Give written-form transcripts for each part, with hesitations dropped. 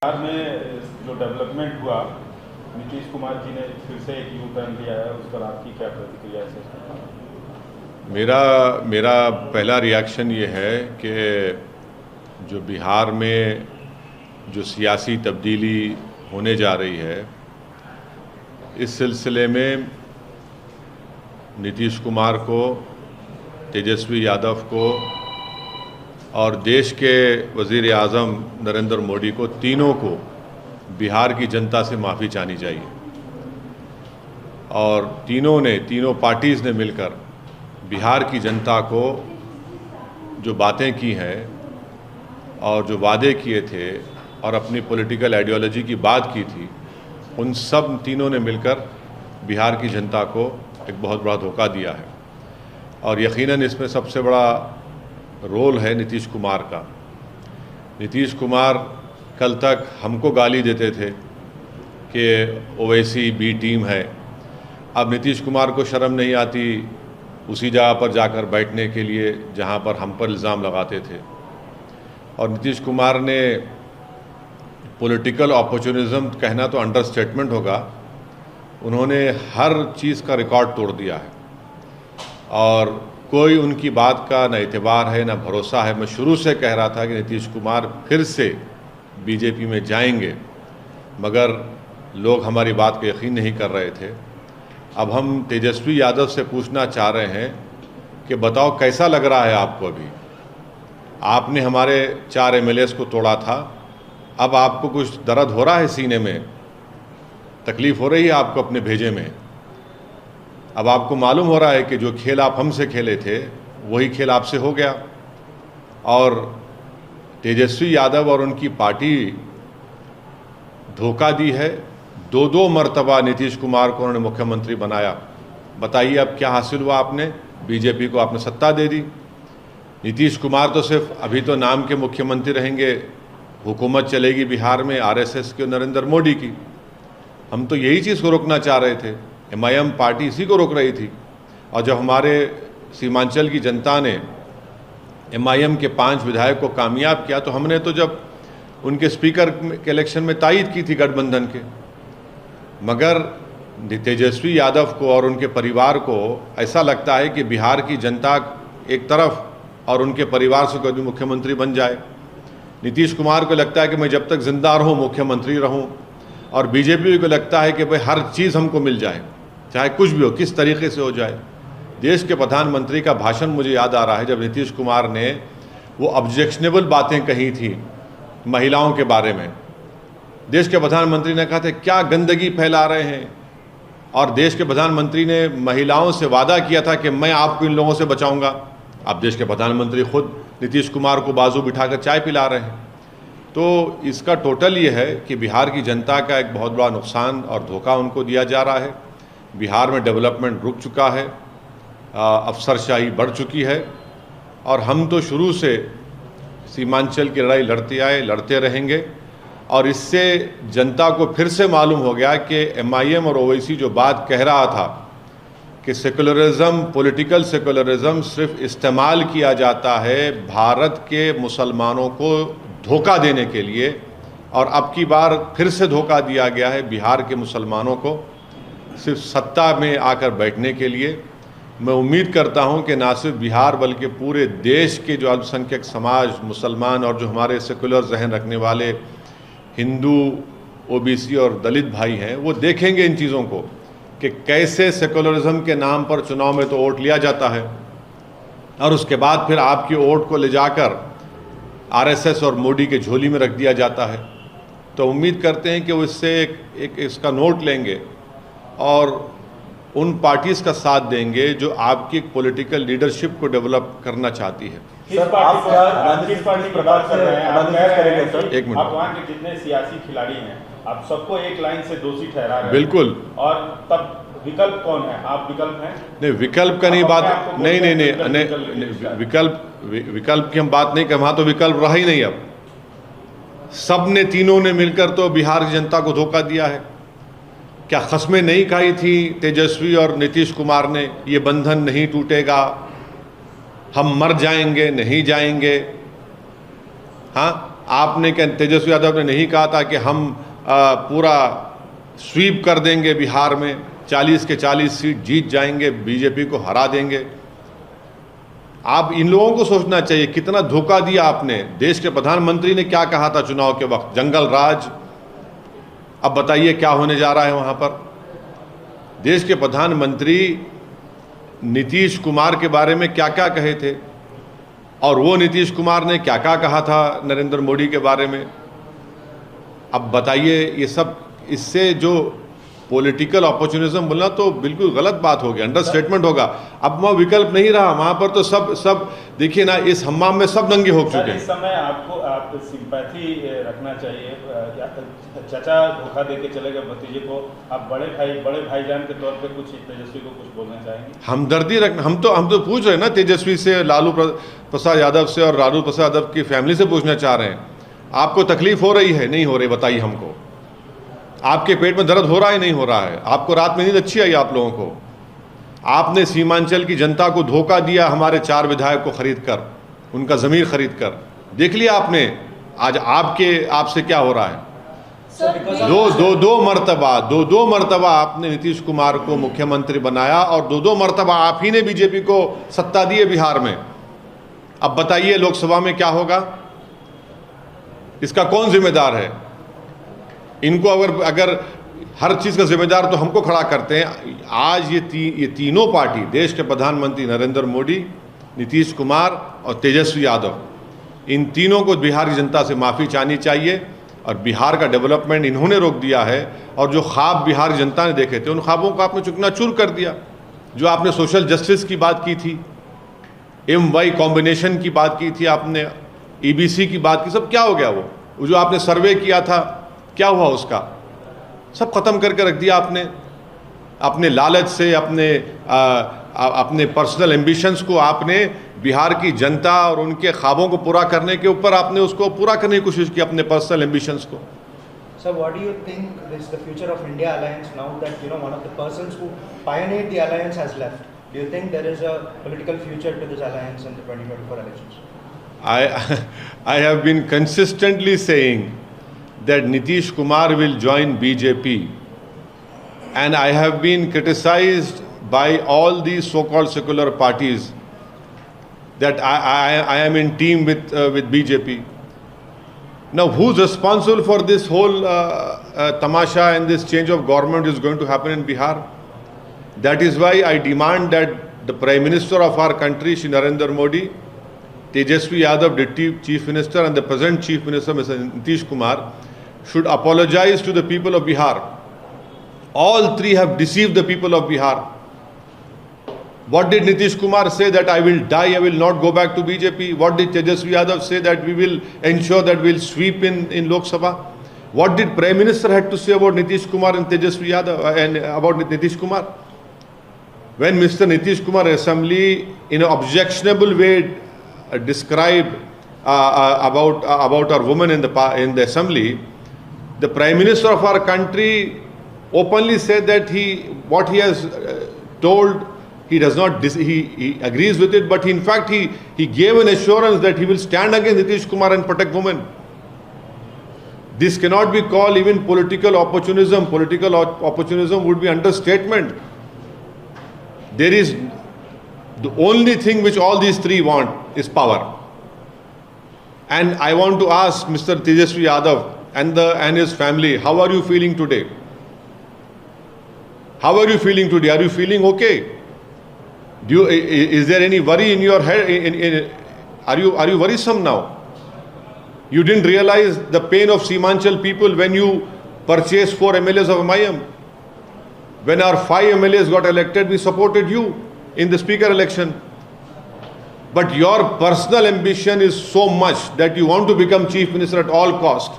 बिहार में जो डेवलपमेंट हुआ, नीतीश कुमार जी ने फिर से एक यू टर्न लिया है, उस पर आपकी क्या प्रतिक्रिया है? मेरा पहला रिएक्शन ये है कि जो बिहार में जो सियासी तब्दीली होने जा रही है, इस सिलसिले में नीतीश कुमार को, तेजस्वी यादव को और देश के वज़ीर आज़म नरेंद्र मोदी को, तीनों को बिहार की जनता से माफ़ी चाहनी चाहिए। और तीनों पार्टीज़ ने मिलकर बिहार की जनता को जो बातें की हैं और जो वादे किए थे और अपनी पॉलिटिकल आइडियोलॉजी की बात की थी, उन सब तीनों ने मिलकर बिहार की जनता को एक बहुत बड़ा धोखा दिया है। और यकीनन इसमें सबसे बड़ा रोल है नीतीश कुमार का। नीतीश कुमार कल तक हमको गाली देते थे कि ओवैसी बी टीम है। अब नीतीश कुमार को शर्म नहीं आती उसी जगह पर जाकर बैठने के लिए जहां पर हम पर इल्ज़ाम लगाते थे। और नीतीश कुमार ने पॉलिटिकल अपॉर्चुनिज्म कहना तो अंडरस्टेटमेंट होगा, उन्होंने हर चीज़ का रिकॉर्ड तोड़ दिया है और कोई उनकी बात का न एतबार है न भरोसा है। मैं शुरू से कह रहा था कि नीतीश कुमार फिर से बीजेपी में जाएंगे, मगर लोग हमारी बात को यकीन नहीं कर रहे थे। अब हम तेजस्वी यादव से पूछना चाह रहे हैं कि बताओ कैसा लग रहा है आपको? अभी आपने हमारे 4 MLAs को तोड़ा था, अब आपको कुछ दर्द हो रहा है सीने में? तकलीफ़ हो रही है आपको अपने भेजे में? अब आपको मालूम हो रहा है कि जो खेल आप हमसे खेले थे वही खेल आपसे हो गया। और तेजस्वी यादव और उनकी पार्टी धोखा दी है। 2 मरतबा नीतीश कुमार को उन्होंने मुख्यमंत्री बनाया। बताइए अब क्या हासिल हुआ आपने? बीजेपी को आपने सत्ता दे दी। नीतीश कुमार तो सिर्फ अभी तो नाम के मुख्यमंत्री रहेंगे, हुकूमत चलेगी बिहार में RSS की और नरेंद्र मोदी की। हम तो यही चीज़ को रोकना चाह रहे थे, MIM पार्टी इसी को रोक रही थी। और जब हमारे सीमांचल की जनता ने MIM के 5 विधायक को कामयाब किया, तो हमने तो जब उनके स्पीकर के इलेक्शन में तायद की थी गठबंधन के। मगर तेजस्वी यादव को और उनके परिवार को ऐसा लगता है कि बिहार की जनता एक तरफ और उनके परिवार से कोई भी मुख्यमंत्री बन जाए। नीतीश कुमार को लगता है कि मैं जब तक जिंदा रहूं मुख्यमंत्री रहूं, और बीजेपी को लगता है कि भाई हर चीज़ हमको मिल जाए, चाहे कुछ भी हो, किस तरीके से हो जाए। देश के प्रधानमंत्री का भाषण मुझे याद आ रहा है, जब नीतीश कुमार ने वो ऑब्जेक्शनेबल बातें कही थी महिलाओं के बारे में। देश के प्रधानमंत्री ने कहा था क्या गंदगी फैला रहे हैं, और देश के प्रधानमंत्री ने महिलाओं से वादा किया था कि मैं आपको इन लोगों से बचाऊंगा। अब देश के प्रधानमंत्री खुद नीतीश कुमार को बाजू बिठाकर चाय पिला रहे हैं। तो इसका टोटल ये है कि बिहार की जनता का एक बहुत बड़ा नुकसान और धोखा उनको दिया जा रहा है। बिहार में डेवलपमेंट रुक चुका है, अफसरशाही बढ़ चुकी है, और हम तो शुरू से सीमांचल की लड़ाई लड़ते आए, लड़ते रहेंगे। और इससे जनता को फिर से मालूम हो गया कि MIM और ओवैसी जो बात कह रहा था कि सेकुलरिज्म, पॉलिटिकल सेकुलरिज्म सिर्फ इस्तेमाल किया जाता है भारत के मुसलमानों को धोखा देने के लिए, और अब की बार फिर से धोखा दिया गया है बिहार के मुसलमानों को सिर्फ सत्ता में आकर बैठने के लिए। मैं उम्मीद करता हूं कि ना सिर्फ बिहार बल्कि पूरे देश के जो अल्पसंख्यक समाज, मुसलमान और जो हमारे सेकुलर जहन रखने वाले हिंदू, OBC और दलित भाई हैं, वो देखेंगे इन चीज़ों को कि कैसे सेकुलरिज्म के नाम पर चुनाव में तो वोट लिया जाता है और उसके बाद फिर आपकी वोट को ले जाकर RSS और मोदी के झोली में रख दिया जाता है। तो उम्मीद करते हैं कि वो इससे एक इसका नोट लेंगे और उन पार्टीज़ का साथ देंगे जो आपकी पॉलिटिकल लीडरशिप को डेवलप करना चाहती है। सर, आप किस पार्टी की बात कर रहे हैं? आप क्या करेंगे सर? एक मिनट। आप वहाँ के जितने सियासी खिलाड़ी हैं, आप सबको एक लाइन से दोषी ठहरा रहे हैं। बिल्कुल। और तब विकल्प कौन है? आप विकल्प हैं? नहीं, विकल्प का नहीं बात, नहीं, विकल्प की हम बात नहीं कर, वहाँ तो विकल्प रहा ही नहीं। अब सब ने, तीनों ने मिलकर तो बिहार की जनता को धोखा दिया है। क्या खस्में नहीं खाई थी तेजस्वी और नीतीश कुमार ने? ये बंधन नहीं टूटेगा, हम मर जाएंगे, नहीं जाएंगे। हाँ, आपने क्या, तेजस्वी यादव ने नहीं कहा था कि हम पूरा स्वीप कर देंगे, बिहार में 40 के 40 सीट जीत जाएंगे, बीजेपी को हरा देंगे। आप इन लोगों को सोचना चाहिए कितना धोखा दिया आपने। देश के प्रधानमंत्री ने क्या कहा था चुनाव के वक्त, जंगल राज। अब बताइए क्या होने जा रहा है वहां पर। देश के प्रधानमंत्री नीतीश कुमार के बारे में क्या क्या कहे थे, और वो नीतीश कुमार ने क्या क्या कहा था नरेंद्र मोदी के बारे में। अब बताइए, ये सब, इससे जो पॉलिटिकल अपॉर्चुनिज्म बोलना तो बिल्कुल गलत बात हो गया, अंडरस्टेटमेंट होगा। अब वहाँ विकल्प नहीं रहा, वहाँ पर तो सब देखिए ना, इस हम्माम में सब दंगे हो चुके हैं। इस समय आपको आप सिंपैथी रखना चाहिए। चाचा धोखा दे के चले गए भतीजे को, आप बड़े भाईजान के तौर पे कुछ तेजस्वी को कुछ बोलना चाहेंगे? हमदर्दी रखना, हम तो पूछ रहे हैं ना तेजस्वी से, लालू प्रसाद यादव से और लालू प्रसाद यादव की फैमिली से पूछना चाह रहे हैं, आपको तकलीफ हो रही है, नहीं हो रही? बताइए हमको। आपके पेट में दर्द हो रहा है, नहीं हो रहा है? आपको रात में नींद अच्छी आई आप लोगों को? आपने सीमांचल की जनता को धोखा दिया, हमारे 4 विधायक को खरीद कर, उनका ज़मीर खरीद कर। देख लिया आपने आज आपसे क्या हो रहा है। दो मरतबा आपने नीतीश कुमार को मुख्यमंत्री बनाया, और दो मरतबा आप ही ने बीजेपी को सत्ता दी है बिहार में। अब बताइए लोकसभा में क्या होगा, इसका कौन जिम्मेदार है? इनको अगर हर चीज़ का जिम्मेदार तो हमको खड़ा करते हैं। आज ये तीनों पार्टी, देश के प्रधानमंत्री नरेंद्र मोदी, नीतीश कुमार और तेजस्वी यादव, इन तीनों को बिहार की जनता से माफ़ी चाहनी चाहिए। और बिहार का डेवलपमेंट इन्होंने रोक दिया है, और जो ख्वाब बिहार की जनता ने देखे थे, उन ख्वाबों को आपने चुकनाचूर कर दिया। जो आपने सोशल जस्टिस की बात की थी, MY कॉम्बिनेशन की बात की थी आपने, EBC की बात की, सब क्या हो गया? वो जो आपने सर्वे किया था, क्या हुआ उसका? सब खत्म करके रख दिया आपने। अपने लालच से, अपने पर्सनल एम्बिशंस को आपने बिहार की जनता और उनके ख्वाबों को पूरा करने के ऊपर आपने उसको पूरा करने की कोशिश की, अपने पर्सनल एम्बिशंस को। Sir, what do you think is the future of India Alliance now that one of the persons who pioneered the alliance has left? Do you think there is a political future to this alliance in the 2024 elections? I have been consistently saying that Nitish Kumar will join BJP, and I have been criticized by all these so-called secular parties that I am in team with BJP. Now, who's responsible for this whole tamasha and this change of government is going to happen in Bihar? That is why I demand that the Prime Minister of our country, Shri Narendra Modi, Tejaswi Yadav, Deputy Chief Minister, and the present Chief Minister, Mr. Nitish Kumar, should apologize to the people of Bihar. All three have deceived the people of Bihar. What did Nitish Kumar say? That I will die, I will not go back to BJP. What did Tejaswi Yadav say? That we will ensure that we will sweep in Lok Sabha. What did Prime Minister had to say about Nitish Kumar and Tejaswi Yadav and about Nitish Kumar? When Mr. Nitish Kumar Assembly in an objectionable way described about our women in the Assembly, the Prime Minister of our country openly said that what he has told, he does not, he agrees with it, but in fact he gave an assurance that he will stand against Nitish Kumar and protect women. This cannot be called even political opportunism. Political opportunism would be understatement. There is the only thing which all these three want is power. And I want to ask Mr. Tejaswi Yadav and his family, how are you feeling today? How are you feeling today? Are you feeling okay? Is there any worry in your head? Are you worrisome now? You didn't realize the pain of Seemanchal people when you purchased 4 MLAs of MIM. When our 5 MLAs got elected, we supported you in the speaker election. But your personal ambition is so much that you want to become chief minister at all cost.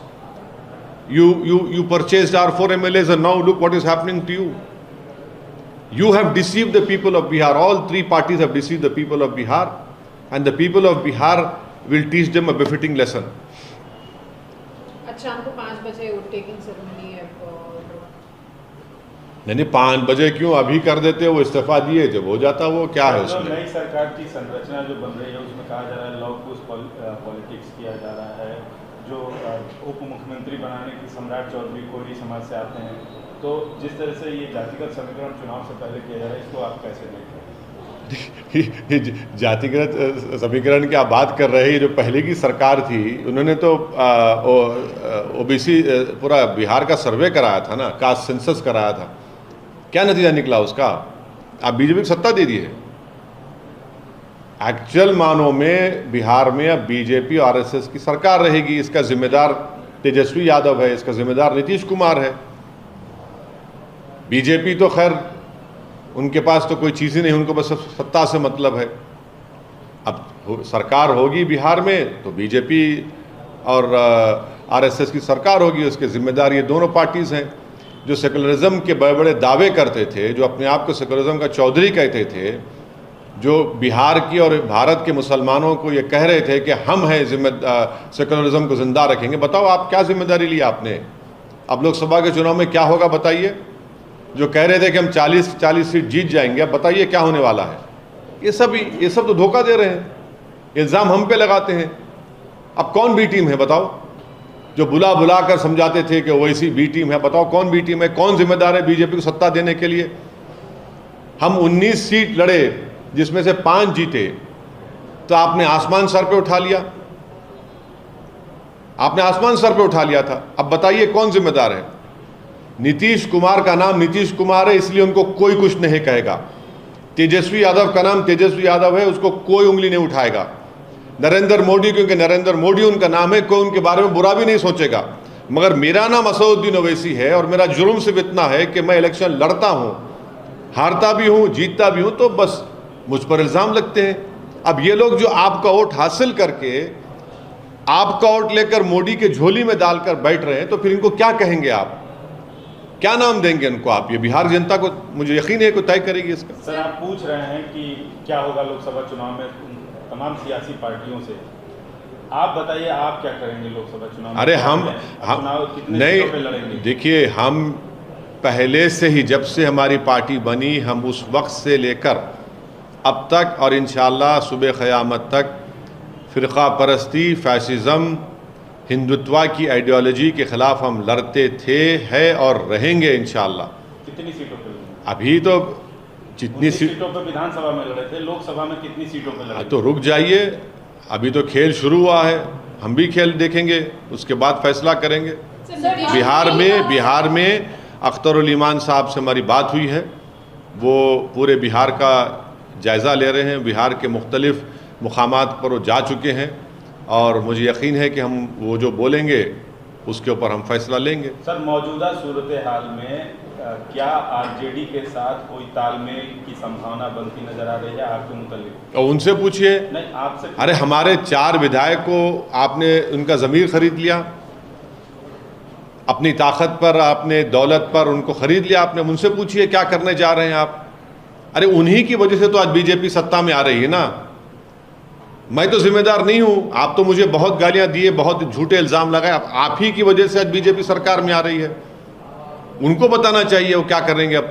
You purchased our 4 MLAs and now look what is happening to you. You have deceived the people of Bihar. All three parties have deceived the people of Bihar, and the people of Bihar will teach them a befitting lesson. अच्छा, हमको 5 बजे taking ceremony है। नहीं 5 बजे क्यों, अभी कर देते, वो इस्तीफा दिए जब हो जाता, वो क्या है उसमें? नई सरकार की संरचना जो बन रही है उसमें कहा जा रहा है लॉ पुश पॉलिटिक्स किया जा रहा है, जो उप मुख्यमंत्री बनाने की सम्राट चौधरी कोरी समाज से आते हैं, तो जिस तरह से ये जातिगत समीकरण चुनाव से पहले किया जा रहा है, इसको आप कैसे देखते हैं? जातिगत समीकरण की आप बात कर रहे हैं, जो पहले की सरकार थी उन्होंने तो ओबीसी पूरा बिहार का सर्वे कराया था ना, कास्ट सेंसस कराया था। क्या नतीजा निकला उसका? आप बीजेपी को सत्ता दे दिए। एक्चुअल मानों में बिहार में अब बीजेपी और आरएसएस की सरकार रहेगी। इसका जिम्मेदार तेजस्वी यादव है, इसका जिम्मेदार नीतीश कुमार है। बीजेपी तो खैर उनके पास तो कोई चीज़ ही नहीं, उनको बस सत्ता से मतलब है। अब सरकार होगी बिहार में तो बीजेपी और आरएसएस की सरकार होगी, उसके जिम्मेदार ये दोनों पार्टीज़ हैं। जो सेकुलरिज्म के बड़े बड़े दावे करते थे, जो अपने आप को सेकुलरिज्म का चौधरी कहते थे, जो बिहार की और भारत के मुसलमानों को ये कह रहे थे कि हम हैं सेकुलरिज्म को जिंदा रखेंगे, बताओ आप क्या जिम्मेदारी ली आपने? अब लोकसभा के चुनाव में क्या होगा बताइए? जो कह रहे थे कि हम 40 सीट जीत जाएंगे, अब बताइए क्या होने वाला है? ये सब तो धोखा दे रहे हैं, इल्ज़ाम हम पे लगाते हैं। अब कौन बी टीम है बताओ? जो बुला बुला कर समझाते थे कि ओवैसी बी टीम है, बताओ कौन बी टीम है? कौन जिम्मेदार है बीजेपी को सत्ता देने के लिए? हम 19 सीट लड़े जिसमें से 5 जीते, तो आपने आसमान सर पे उठा लिया, आपने आसमान सर पे उठा लिया था। अब बताइए कौन जिम्मेदार है? नीतीश कुमार का नाम नीतीश कुमार है, इसलिए उनको कोई कुछ नहीं कहेगा। तेजस्वी यादव का नाम तेजस्वी यादव है, उसको कोई उंगली नहीं उठाएगा। नरेंद्र मोदी, क्योंकि नरेंद्र मोदी उनका नाम है, कोई उनके बारे में बुरा भी नहीं सोचेगा। मगर मेरा नाम असदुद्दीन ओवैसी है और मेरा जुर्म सिर्फ इतना है कि मैं इलेक्शन लड़ता हूं, हारता भी हूं, जीतता भी हूं, तो बस मुझ पर इल्ज़ाम लगते हैं। अब ये लोग जो आपका वोट हासिल करके आपका वोट लेकर मोदी के झोली में डालकर बैठ रहे हैं, तो फिर इनको क्या कहेंगे आप? क्या नाम देंगे इनको आप? ये बिहार जनता को मुझे यकीन है को तय करेगी इसका। सर, आप पूछ रहे हैं कि क्या होगा लोकसभा चुनाव में तमाम सियासी पार्टियों से, आप बताइए आप क्या करेंगे लोकसभा चुनाव में? अरे हम कितने सीटों पे लड़ेंगे? नहीं, देखिए, हम पहले से ही, जब से हमारी पार्टी बनी, हम उस वक्त से लेकर अब तक और इंशाअल्लाह सुबह क़यामत तक फ़िरक़ा परस्ती, फैसिज़म, हिंदुत्व की आइडियोलॉजी के ख़िलाफ़ हम लड़ते थे, है और रहेंगे इंशाअल्लाह। कितनी सीटों पे लड़ेंगे? अभी तो जितनी सीटों पे विधानसभा में लड़े थे, लोकसभा में कितनी सीटों पे लड़े? तो रुक जाइए, अभी तो खेल शुरू हुआ है, हम भी खेल देखेंगे, उसके बाद फैसला करेंगे। बिहार में अख्तरुल ईमान साहब से हमारी बात हुई है, वो पूरे बिहार का जायज़ा ले रहे हैं, बिहार के मुख्तलिफ़ मुकामात पर वो जा चुके हैं और मुझे यकीन है कि हम वो जो बोलेंगे उसके ऊपर हम फैसला लेंगे। सर, मौजूदा सूरत हाल में क्या आरजेडी के साथ कोई तालमेल की संभावना बनती नजर आ रही है आपके मुतालिक? और उनसे पूछिए। नहीं, आपसे। अरे हमारे 4 विधायक को आपने उनका ज़मीर खरीद लिया, अपनी ताकत पर, अपने दौलत पर उनको खरीद लिया आपने। उनसे पूछिए क्या करने जा रहे हैं आप। अरे उन्हीं की वजह से तो आज बीजेपी सत्ता में आ रही है ना। मैं तो जिम्मेदार नहीं हूं, आप तो मुझे बहुत गालियां दिए, बहुत झूठे इल्ज़ाम लगाए, आप ही की वजह से आज बीजेपी सरकार में आ रही है। उनको बताना चाहिए वो क्या करेंगे। अब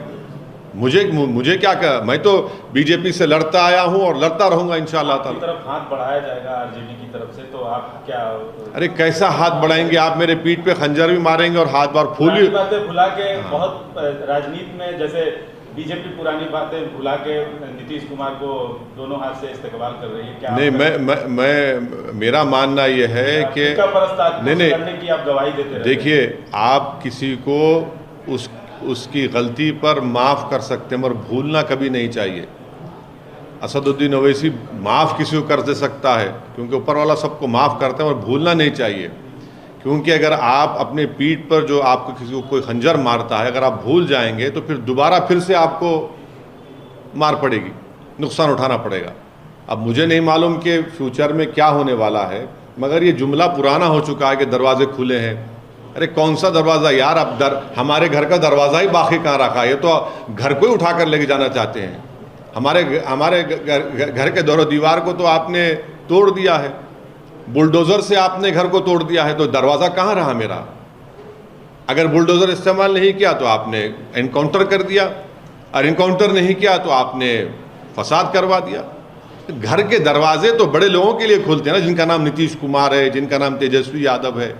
मुझे क्या कर, मैं तो बीजेपी से लड़ता आया हूं और लड़ता रहूंगा इंशाअल्लाह ताला। तरफ हाथ बढ़ाया जाएगा आरजेडी की तरफ से, तो आप क्या? अरे कैसा हाथ बढ़ाएंगे आप? मेरे पीठ पे खंजर भी मारेंगे और हाथ बार फूल बातें भुला के बहुत राजनीति में जैसे बीजेपी पुरानी बातें भुला के नीतीश कुमार को दोनों हाथ से इस्तेमाल कर रही है। क्या नहीं, मैं मेरा मानना यह है कि नहीं की आप गवाही देते हैं। देखिए, आप किसी को उसकी गलती पर माफ़ कर सकते हैं मगर भूलना कभी नहीं चाहिए। असदुद्दीन ओवैसी माफ़ किसी को कर दे सकता है क्योंकि ऊपर वाला सबको माफ़ करते हैं, और भूलना नहीं चाहिए। क्योंकि अगर आप अपने पीठ पर जो आपको किसी को कोई खंजर मारता है, अगर आप भूल जाएंगे तो फिर दोबारा फिर से आपको मार पड़ेगी, नुकसान उठाना पड़ेगा। अब मुझे नहीं मालूम कि फ्यूचर में क्या होने वाला है, मगर ये जुमला पुराना हो चुका है कि दरवाजे खुले हैं। अरे कौन सा दरवाज़ा यार? आप हमारे घर का दरवाज़ा ही बाकी कहाँ रखा है? ये तो घर को ही उठा कर लेके जाना चाहते हैं। हमारे घर के दौर दीवार को तो आपने तोड़ दिया है, बुलडोज़र से आपने घर को तोड़ दिया है, तो दरवाज़ा कहाँ रहा मेरा? अगर बुलडोज़र इस्तेमाल नहीं किया तो आपने एनकाउंटर कर दिया, और एनकाउंटर नहीं किया तो आपने फसाद करवा दिया। घर के दरवाजे तो बड़े लोगों के लिए खुलते हैं ना, जिनका नाम नीतीश कुमार है, जिनका नाम तेजस्वी यादव है।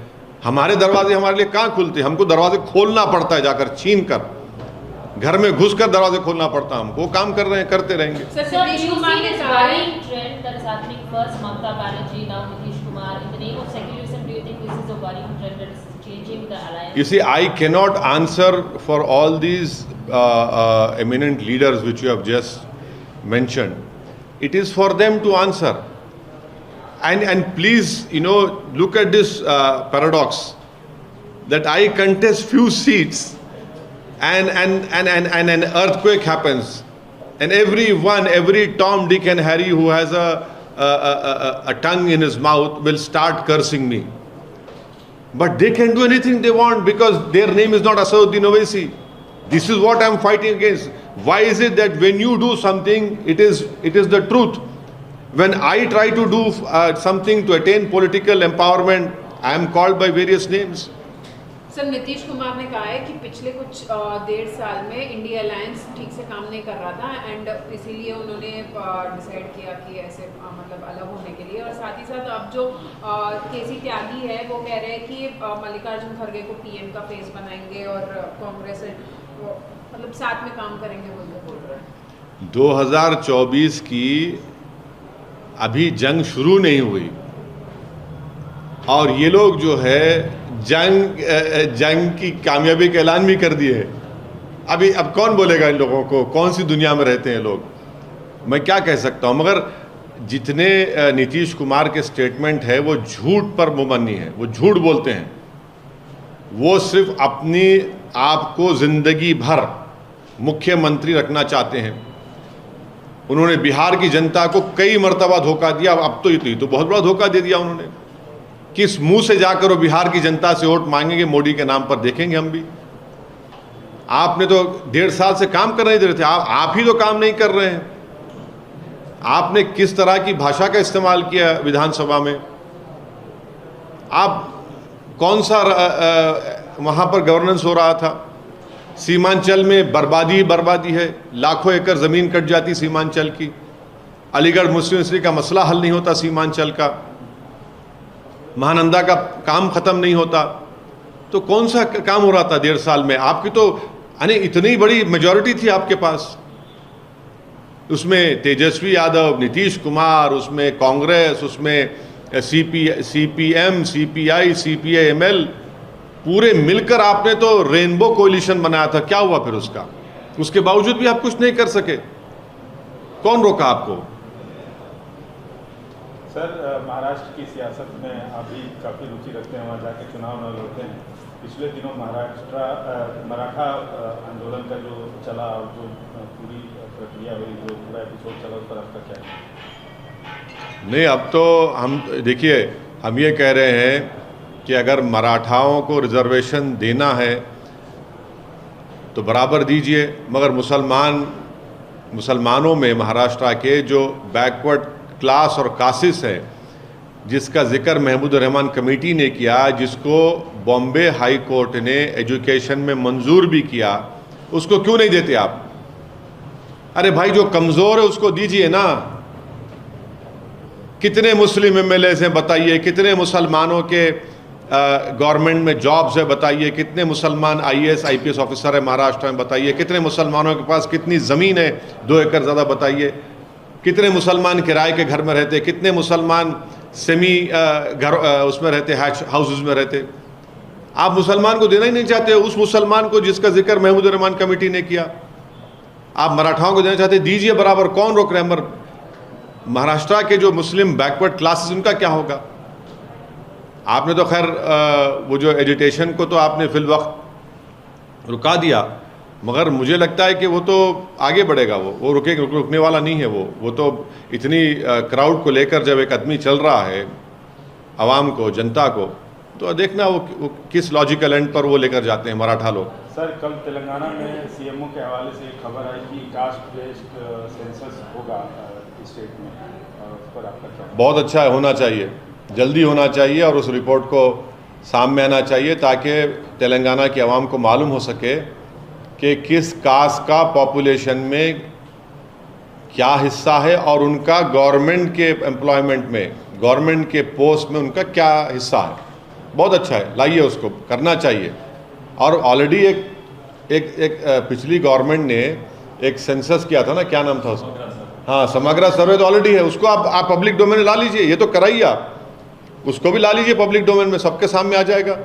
हमारे दरवाजे हमारे लिए कहाँ खुलते हैं? हमको दरवाजे खोलना पड़ता है, जाकर छीन कर, घर में घुसकर दरवाजे खोलना पड़ता है हमको। वो काम कर रहे हैं, करते रहेंगे। Sir, So do Nitish you Kumar see ने this कहा है worrying trend that is happening? First Mamata Banerjee, now Nitish Kumar. In the name of secularism, do you think this is a worrying trend that is changing the alliance? You see, I cannot answer for all these eminent leaders which you have just mentioned. It is for them to answer. And please, look at this paradox that I contest few seats, and an earthquake happens, and every Tom, Dick, and Harry who has a tongue in his mouth will start cursing me. But they can do anything they want because their name is not Asaduddin Owaisi. This is what I am fighting against. Why is it that when you do something, it is the truth? When I try to do something to attain political empowerment, I am called by various names. Sir, Nitish Kumar ने कहा है कि पिछले कुछ 1.5 साल में India alliance ठीक से काम नहीं कर रहा था, एंड इसीलिए उन्होंने डिसाइड किया कि ऐसे मतलब अलग होने के लिए। और साथ ही साथ अब जो केसी त्यागी है वो कह रहे हैं कि मल्लिकार्जुन खड़गे को पीएम का फेस बनाएंगे और कांग्रेस मतलब साथ में काम करेंगे बोल रहे हैं। 2024 की अभी जंग शुरू नहीं हुई और ये लोग जो है जंग की कामयाबी का ऐलान भी कर दिए। अब कौन बोलेगा इन लोगों को? कौन सी दुनिया में रहते हैं लोग? मैं क्या कह सकता हूं, मगर जितने नीतीश कुमार के स्टेटमेंट है वो झूठ पर मुबन्नी है, वो झूठ बोलते हैं। वो सिर्फ अपनी आप को जिंदगी भर मुख्यमंत्री रखना चाहते हैं। उन्होंने बिहार की जनता को कई मर्तबा धोखा दिया, अब तो बहुत बड़ा धोखा दे दिया उन्होंने। किस मुंह से जाकर वो बिहार की जनता से वोट मांगेंगे मोदी के नाम पर, देखेंगे हम भी। आपने तो 1.5 साल से काम कर नहीं दे रहे थे, आप ही तो काम नहीं कर रहे हैं। आपने किस तरह की भाषा का इस्तेमाल किया विधानसभा में? आप कौन सा वहां पर गवर्नेंस हो रहा था? सीमांचल में बर्बादी है, लाखों एकड़ जमीन कट जाती सीमांचल की। अलीगढ़ मुस्लिम यूनिवर्सिटी का मसला हल नहीं होता सीमांचल का, महानंदा का काम खत्म नहीं होता। तो कौन सा काम हो रहा था 1.5 साल में? आपकी तो इतनी बड़ी मेजॉरिटी थी आपके पास, उसमें तेजस्वी यादव, नीतीश कुमार, उसमें कांग्रेस, उसमें सीपीएम, सीपीआई, सीपीआईएमएल, पूरे मिलकर आपने तो रेनबो कोalition बनाया था। क्या हुआ फिर उसका? उसके बावजूद भी आप कुछ नहीं कर सके। कौन रोका आपको? सर, महाराष्ट्र की सियासत में आप भी काफ़ी रुचि रखते हैं, वहाँ जाके चुनाव न लड़ते हैं। पिछले दिनों मराठा आंदोलन का जो चला और जो पूरी प्रक्रिया हुई, जो पूरा एपिसोड चला, उस पर आपका क्या है? नहीं, अब तो हम देखिए, हम ये कह रहे हैं कि अगर मराठाओं को रिजर्वेशन देना है तो बराबर दीजिए, मगर मुसलमानों में महाराष्ट्र के जो बैकवर्ड क्लास और कासिस है, जिसका जिक्र महमूद रहमान कमेटी ने किया, जिसको बॉम्बे हाई कोर्ट ने एजुकेशन में मंजूर भी किया, उसको क्यों नहीं देते आप? अरे भाई, जो कमज़ोर है उसको दीजिए ना। कितने मुस्लिम एमएलए हैं बताइए, कितने मुसलमानों के गवर्नमेंट में जॉब्स है बताइए, कितने मुसलमान आईएएस आईपीएस ऑफिसर है महाराष्ट्र में बताइए, कितने मुसलमानों के पास कितनी ज़मीन है 2 एकड़ ज़्यादा बताइए, कितने मुसलमान किराए के घर में रहते, कितने मुसलमान सेमी घर उसमें रहते, हाउसेस में रहते। आप मुसलमान को देना ही नहीं चाहते, उस मुसलमान को जिसका जिक्र महमूद रहमान कमेटी ने किया। आप मराठाओं को देना चाहते, दीजिए बराबर, कौन रोक रहे हैं? मगर महाराष्ट्र के जो मुस्लिम बैकवर्ड क्लासेस, उनका क्या होगा? आपने तो खैर वो जो एजुटेशन को तो आपने फिल वक्त रुका दिया, मगर मुझे लगता है कि वो तो आगे बढ़ेगा, वो रुकने वाला नहीं है। वो तो इतनी क्राउड को लेकर जब एक आदमी चल रहा है, आवाम को, जनता को, तो देखना वो किस लॉजिकल एंड पर वो लेकर जाते हैं मराठा लोग। सर, कल तेलंगाना में सीएमओ के हवाले से एक खबर आई कि कास्ट बेस्ड सेंसस होगा स्टेट में, उस पर आपका क्या? बहुत अच्छा है, होना चाहिए, जल्दी होना चाहिए और उस रिपोर्ट को सामने आना चाहिए ताकि तेलंगाना की आवाम को मालूम हो सके कि किस कास्ट का पॉपुलेशन में क्या हिस्सा है और उनका गवर्नमेंट के एम्प्लॉयमेंट में, गवर्नमेंट के पोस्ट में उनका क्या हिस्सा है। बहुत अच्छा है, लाइए, उसको करना चाहिए। और ऑलरेडी एक पिछली गवर्नमेंट ने एक सेंसस किया था ना, क्या नाम था उसका, हाँ, समग्र सर्वे तो ऑलरेडी है, उसको आप पब्लिक डोमेन में ला लीजिए। ये तो कराइए, आप उसको भी ला लीजिए पब्लिक डोमेन में, सबके सामने आ जाएगा।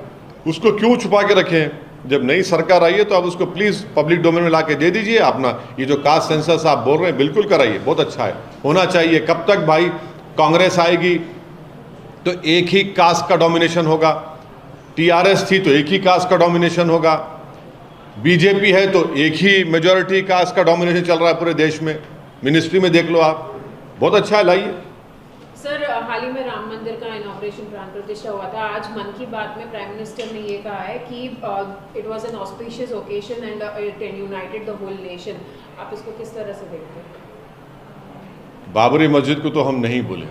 उसको क्यों छुपा के रखें? जब नई सरकार आई है तो आप उसको प्लीज़ पब्लिक डोमेन में ला के दे दीजिए अपना। ये जो कास्ट सेंसस आप बोल रहे हैं, बिल्कुल कराइए, बहुत अच्छा है, होना चाहिए। कब तक भाई कांग्रेस आएगी तो एक ही कास्ट का डोमिनेशन होगा, टीआरएस थी तो एक ही कास्ट का डोमिनेशन होगा, बीजेपी है तो एक ही मेजॉरिटी कास्ट का डोमिनेशन चल रहा है पूरे देश में। मिनिस्ट्री में देख लो आप, बहुत अच्छा है, लाइए। सर, हाल ही में राम मंदिर का इनॉग्रेशन प्राण प्रतिष्ठा हुआ था। आज मन की बात में प्राइम मिनिस्टर ने ये कहा है कि it was an auspicious occasion and it united the whole nation. आप इसको किस तरह से देखते हैं? बाबरी मस्जिद को तो हम नहीं भूले,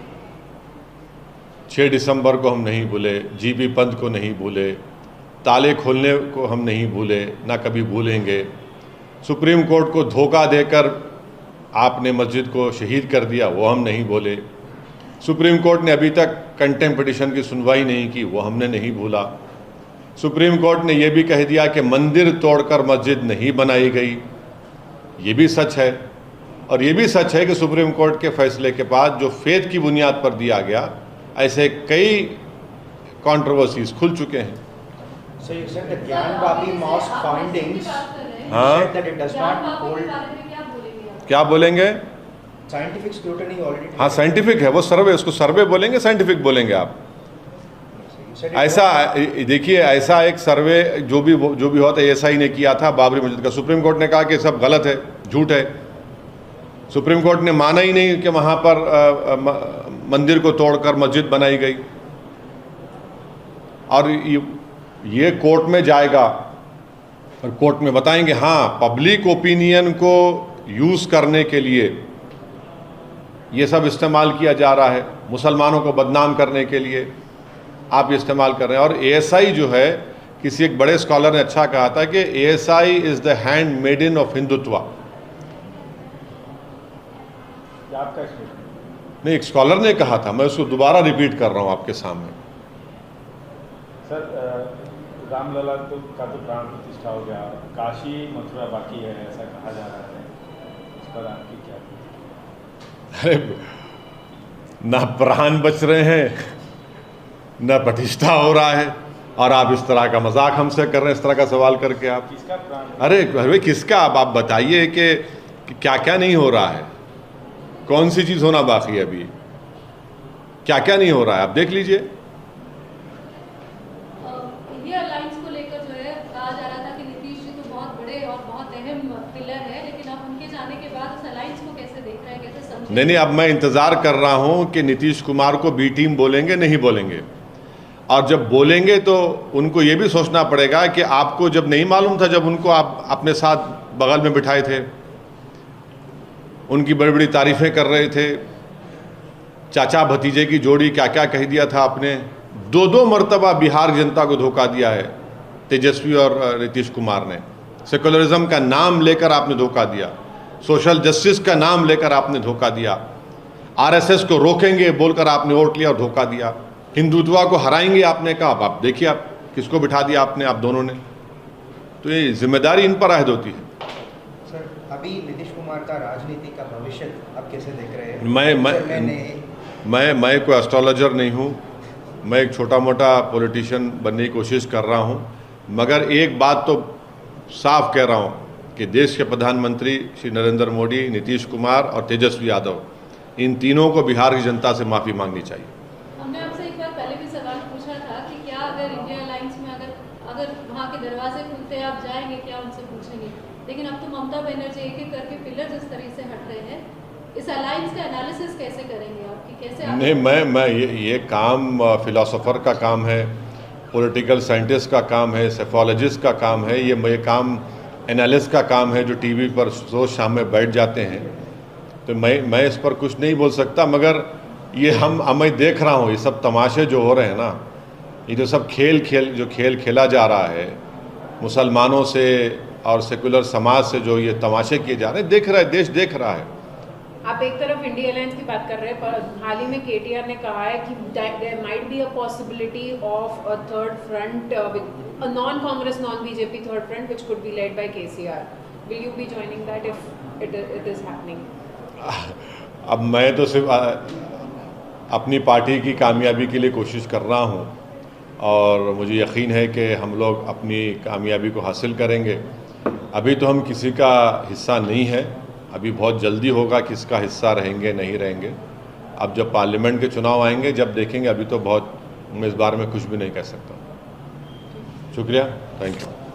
6 दिसंबर को हम नहीं भूले, जीबी पंत को नहीं भूले, ताले खोलने को हम नहीं भूले, ना कभी भूलेंगे। सुप्रीम कोर्ट को धोखा देकर आपने मस्जिद को शहीद कर दिया, वो हम नहीं भूले। सुप्रीम कोर्ट ने अभी तक कंटेम्प्ट पिटीशन की सुनवाई नहीं की, वो हमने नहीं भूला। सुप्रीम कोर्ट ने यह भी कह दिया कि मंदिर तोड़कर मस्जिद नहीं बनाई गई, ये भी सच है। और ये भी सच है कि सुप्रीम कोर्ट के फैसले के बाद जो फेथ की बुनियाद पर दिया गया, ऐसे कई कंट्रोवर्सीज खुल चुके हैं। So you said the Gyan Babi mosque findings, you हाँ। said that it does not hold क्या बोलेंगे? scientific scrutiny already. हाँ, साइंटिफिक है वो सर्वे, उसको सर्वे बोलेंगे, साइंटिफिक बोलेंगे आप। You said it ऐसा देखिए, ऐसा एक सर्वे जो भी हुआ था, एएसआई ने किया था बाबरी मस्जिद का। सुप्रीम कोर्ट ने कहा कि सब गलत है, झूठ है। सुप्रीम कोर्ट ने माना ही नहीं कि वहाँ पर मंदिर को तोड़कर मस्जिद बनाई गई। और ये कोर्ट में जाएगा और कोर्ट में बताएंगे हाँ, पब्लिक ओपिनियन को यूज़ करने के लिए ये सब इस्तेमाल किया जा रहा है, मुसलमानों को बदनाम करने के लिए आप इस्तेमाल कर रहे हैं। और एएसआई जो है, किसी एक बड़े स्कॉलर ने अच्छा कहा था कि ASI is the hand maiden of Hindutva. आपका स्टेटमेंट? नहीं, एक स्कॉलर ने कहा था, मैं उसको दोबारा रिपीट कर रहा हूँ आपके सामने। सर, रामलला का तो प्राण प्रतिष्ठा हो गया, काशी मथुरा बाकी है ऐसा कहा जा रहा है, उस पर आपकी क्या? अरे, ना प्राण बच रहे हैं, ना प्रतिष्ठा हो रहा है, और आप इस तरह का मजाक हमसे कर रहे हैं, इस तरह का सवाल करके आप। किसका प्राण? अरे किसका? आप बताइए कि क्या क्या नहीं हो रहा है, कौन सी चीज़ होना बाकी है अभी, क्या क्या नहीं हो रहा है, आप देख लीजिए। इंडिया अलायंस को लेकर जो है कहा जा रहा था कि नीतीश जी तो बहुत बड़े और बहुत अहम पिलर है, लेकिन अब उनके जाने के बाद उस अलायंस को कैसे देख रहे हैं, कैसे समझ? नहीं, अब मैं इंतज़ार कर रहा हूं कि नीतीश कुमार को बी टीम बोलेंगे नहीं बोलेंगे। और जब बोलेंगे तो उनको ये भी सोचना पड़ेगा कि आपको जब नहीं मालूम था, जब उनको आप अपने साथ बगल में बिठाए थे, उनकी बड़ी बड़ी तारीफ़ें कर रहे थे, चाचा भतीजे की जोड़ी क्या क्या कह दिया था आपने। 2 मरतबा बिहार जनता को धोखा दिया है तेजस्वी और नीतीश कुमार ने। सेकुलरिज्म का नाम लेकर आपने धोखा दिया, सोशल जस्टिस का नाम लेकर आपने धोखा दिया, आरएसएस को रोकेंगे बोलकर आपने वोट लिया और धोखा दिया, हिंदुत्व को हराएंगे आपने कहा। अब आप देखिए, आप किसको बिठा दिया आपने, आप दोनों ने। तो ये जिम्मेदारी इन पर आयद होती है। सर, अभी नीतीश कुमार का राजनीति का भविष्य आप कैसे देख रहे हैं? मैं कोई एस्ट्रोलॉजर नहीं हूँ, मैं एक छोटा मोटा पॉलिटिशियन बनने की कोशिश कर रहा हूँ, मगर एक बात तो साफ कह रहा हूँ कि देश के प्रधानमंत्री श्री नरेंद्र मोदी, नीतीश कुमार और तेजस्वी यादव, इन तीनों को बिहार की जनता से माफ़ी मांगनी चाहिए। हमने आपसे एक बार पहले भी सवाल पूछा था कि क्या अगर इंडिया अलायंस में अगर वहाँ के दरवाजे खुलते आप जाएंगे, क्या उनसे पूछेंगे? लेकिन अब तो ममता बनर्जी एक एक करके पिलर जिस तरह से हट रहे हैं, इस अलायंस का एनालिसिस कैसे करेंगे आपकी, कैसे? नहीं, मैं ये काम फिलोसोफर का काम है, पॉलिटिकल साइंटिस्ट का काम है, सेफोलॉजिस्ट का काम है, ये काम एनालिस्ट का काम है, जो टीवी पर रोज शाम में बैठ जाते हैं। तो मैं इस पर कुछ नहीं बोल सकता, मगर ये मैं देख रहा हूँ, ये सब तमाशे जो हो रहे हैं ना, ये जो सब खेल खेला जा रहा है मुसलमानों से और सेकुलर समाज से, जो ये तमाशे किए जा रहे हैं, देख रहा है, देश देख रहा है। आप एक तरफ इंडिया अलायंस की बात कर रहे हैं, पर हाल ही में केटीआर ने कहा है कि there might be a possibility of a third front with a non Congress non BJP third front which could be led by KCR. Will you be joining that if it is happening? अब मैं तो सिर्फ अपनी party की कामयाबी के लिए कोशिश कर रहा हूँ और मुझे यकीन है कि हम लोग अपनी कामयाबी को हासिल करेंगे. अभी तो हम किसी का हिस्सा नहीं है, अभी बहुत जल्दी होगा किसका हिस्सा रहेंगे नहीं रहेंगे. अब जब पार्लियामेंट के चुनाव आएंगे जब देखेंगे. अभी तो बहुत मैं इस बारे में कुछ भी नहीं कह सकता. शुक्रिया, थैंक यू.